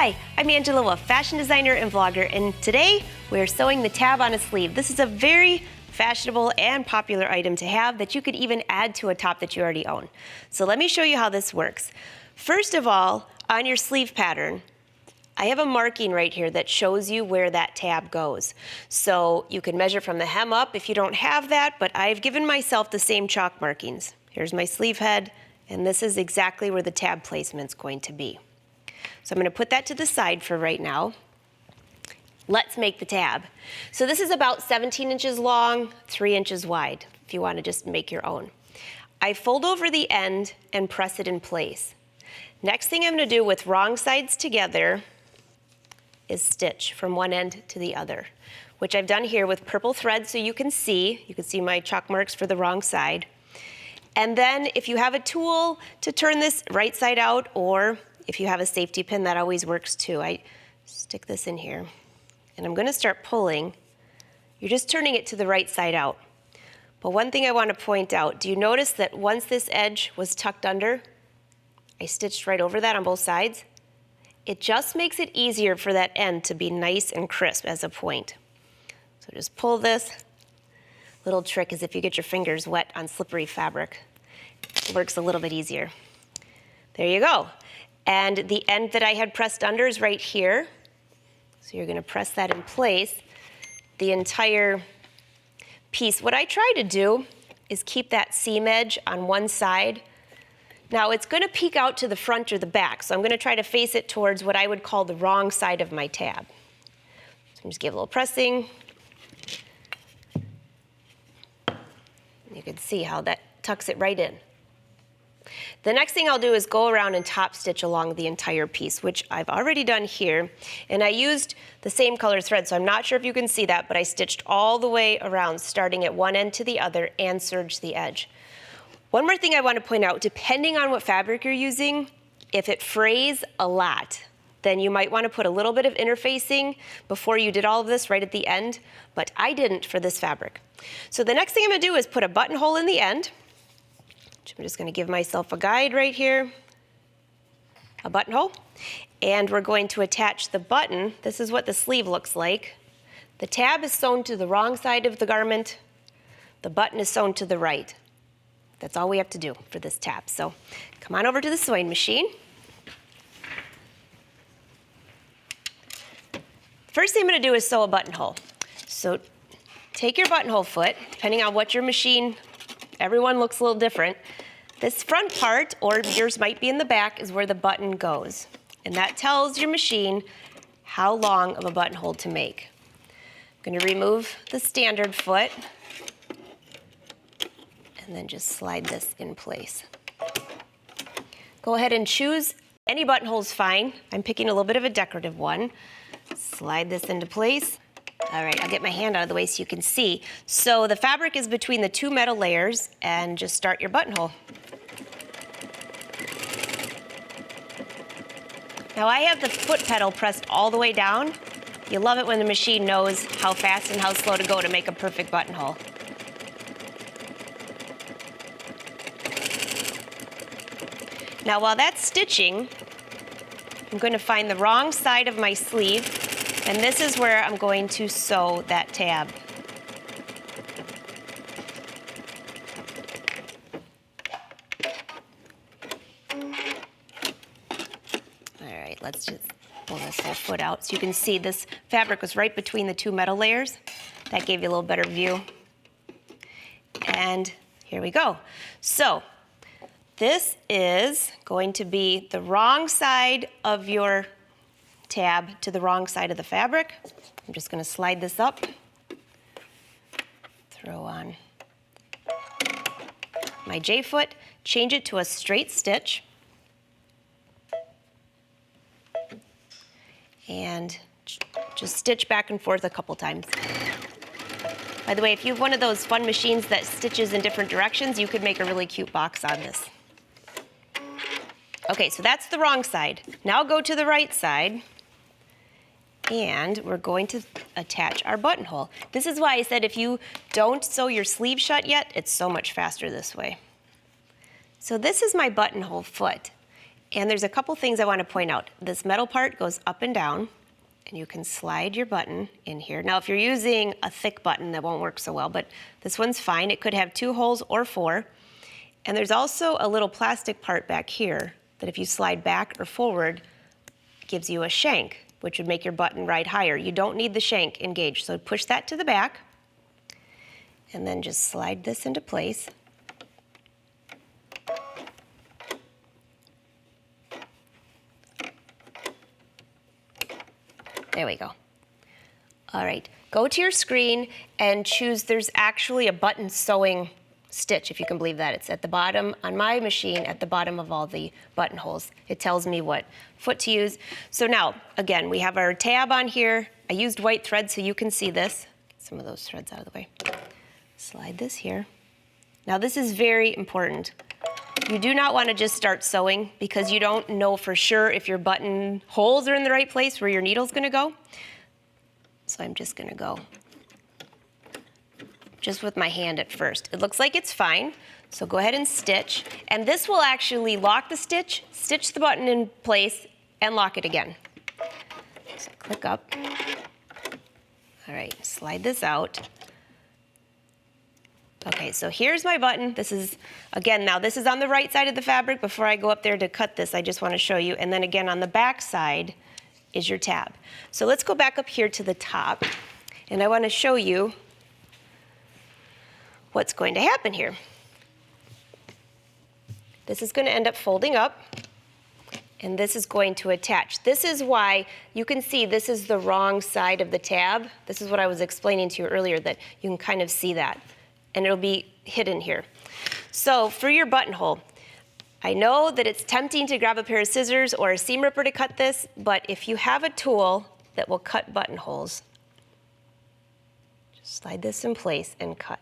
Hi, I'm Angela, a fashion designer and vlogger, and today we're sewing the tab on a sleeve. This is a very fashionable and popular item to have that you could even add to a top that you already own. So let me show you how this works. First of all, on your sleeve pattern, I have a marking right here that shows you where that tab goes. So you can measure from the hem up if you don't have that, but I've given myself the same chalk markings. Here's my sleeve head, and this is exactly where the tab placement's going to be. So I'm going to put that to the side for right now. Let's make the tab. So this is about 17 inches long, 3 inches wide, if you want to just make your own. I fold over the end and press it in place. Next thing I'm going to do with wrong sides together is stitch from one end to the other, which I've done here with purple thread so you can see my chalk marks for the wrong side. And then if you have a tool to turn this right side out, or if you have a safety pin, that always works too. I stick this in here and I'm going to start pulling. You're just turning it to the right side out. But one thing I want to point out, do you notice that once this edge was tucked under, I stitched right over that on both sides? It just makes it easier for that end to be nice and crisp as a point. So just pull this. Little trick is if you get your fingers wet on slippery fabric, it works a little bit easier. There you go. And the end that I had pressed under is right here. So you're going to press that in place, the entire piece. What I try to do is keep that seam edge on one side. Now it's going to peek out to the front or the back, so I'm going to try to face it towards what I would call the wrong side of my tab. So I'm just give a little pressing. You can see how that tucks it right in. The next thing I'll do is go around and top stitch along the entire piece, which I've already done here. And I used the same color thread, so I'm not sure if you can see that, but I stitched all the way around, starting at one end to the other, and serged the edge. One more thing I want to point out, depending on what fabric you're using, if it frays a lot, then you might want to put a little bit of interfacing before you did all of this right at the end, but I didn't for this fabric. So the next thing I'm going to do is put a buttonhole in the end. I'm just going to give myself a guide right here, a buttonhole, and we're going to attach the button. This is what the sleeve looks like. The tab is sewn to the wrong side of the garment. The button is sewn to the right. That's all we have to do for this tab. So come on over to the sewing machine. First thing I'm going to do is sew a buttonhole. So take your buttonhole foot, depending on what your machine, everyone looks a little different. This front part, or yours might be in the back, is where the button goes. And that tells your machine how long of a buttonhole to make. I'm going to remove the standard foot and then just slide this in place. Go ahead and choose any buttonhole's fine. I'm picking a little bit of a decorative one. Slide this into place. All right, I'll get my hand out of the way so you can see. So the fabric is between the two metal layers, and just start your buttonhole. Now I have the foot pedal pressed all the way down. You love it when the machine knows how fast and how slow to go to make a perfect buttonhole. Now while that's stitching, I'm going to find the wrong side of my sleeve, and this is where I'm going to sew that tab. All right, let's just pull this whole foot out so you can see this fabric was right between the two metal layers. That gave you a little better view. And here we go. So this is going to be the wrong side of your tab to the wrong side of the fabric. I'm just going to slide this up, throw on my J-foot, change it to a straight stitch, and just stitch back and forth a couple times. By the way, if you have one of those fun machines that stitches in different directions, you could make a really cute box on this. Okay, so that's the wrong side. Now go to the right side, and we're going to attach our buttonhole. This is why I said if you don't sew your sleeve shut yet, it's so much faster this way. So this is my buttonhole foot. And there's a couple things I want to point out. This metal part goes up and down, and you can slide your button in here. Now, if you're using a thick button, that won't work so well, but this one's fine. It could have 2 holes or 4. And there's also a little plastic part back here that if you slide back or forward, gives you a shank, which would make your button ride higher. You don't need the shank engaged, so push that to the back, and then just slide this into place. There we go. All right, go to your screen and choose, there's actually a button sewing stitch, if you can believe that. It's at the bottom, on my machine, at the bottom of all the buttonholes. It tells me what foot to use. So now, again, we have our tab on here. I used white thread so you can see this. Get some of those threads out of the way. Slide this here. Now this is very important. You do not want to just start sewing because you don't know for sure if your button holes are in the right place where your needle's going to go. So I'm just going to go just with my hand at first. It looks like it's fine, so go ahead and stitch. And this will actually lock the stitch, stitch the button in place, and lock it again. So click up. All right, slide this out. Okay, so here's my button. This is, again, now this is on the right side of the fabric. Before I go up there to cut this, I just want to show you. And then again, on the back side is your tab. So let's go back up here to the top, and I want to show you what's going to happen here. This is going to end up folding up, and this is going to attach. This is why you can see this is the wrong side of the tab. This is what I was explaining to you earlier, that you can kind of see that, and it'll be hidden here. So for your buttonhole, I know that it's tempting to grab a pair of scissors or a seam ripper to cut this, but if you have a tool that will cut buttonholes, just slide this in place and cut.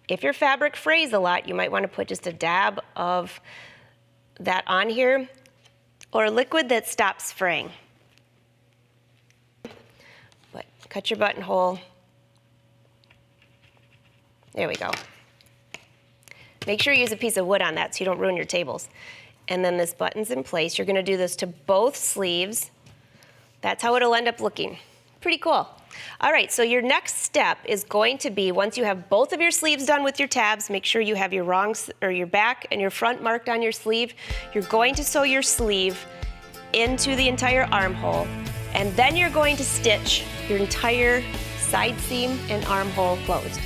If your fabric frays a lot, you might want to put just a dab of that on here, or a liquid that stops fraying. But cut your buttonhole. There we go. Make sure you use a piece of wood on that so you don't ruin your tables. And then this button's in place. You're going to do this to both sleeves. That's how it'll end up looking. Pretty cool. All right, so your next step is going to be, once you have both of your sleeves done with your tabs, make sure you have your your back and your front marked on your sleeve. You're going to sew your sleeve into the entire armhole, and then you're going to stitch your entire side seam and armhole closed.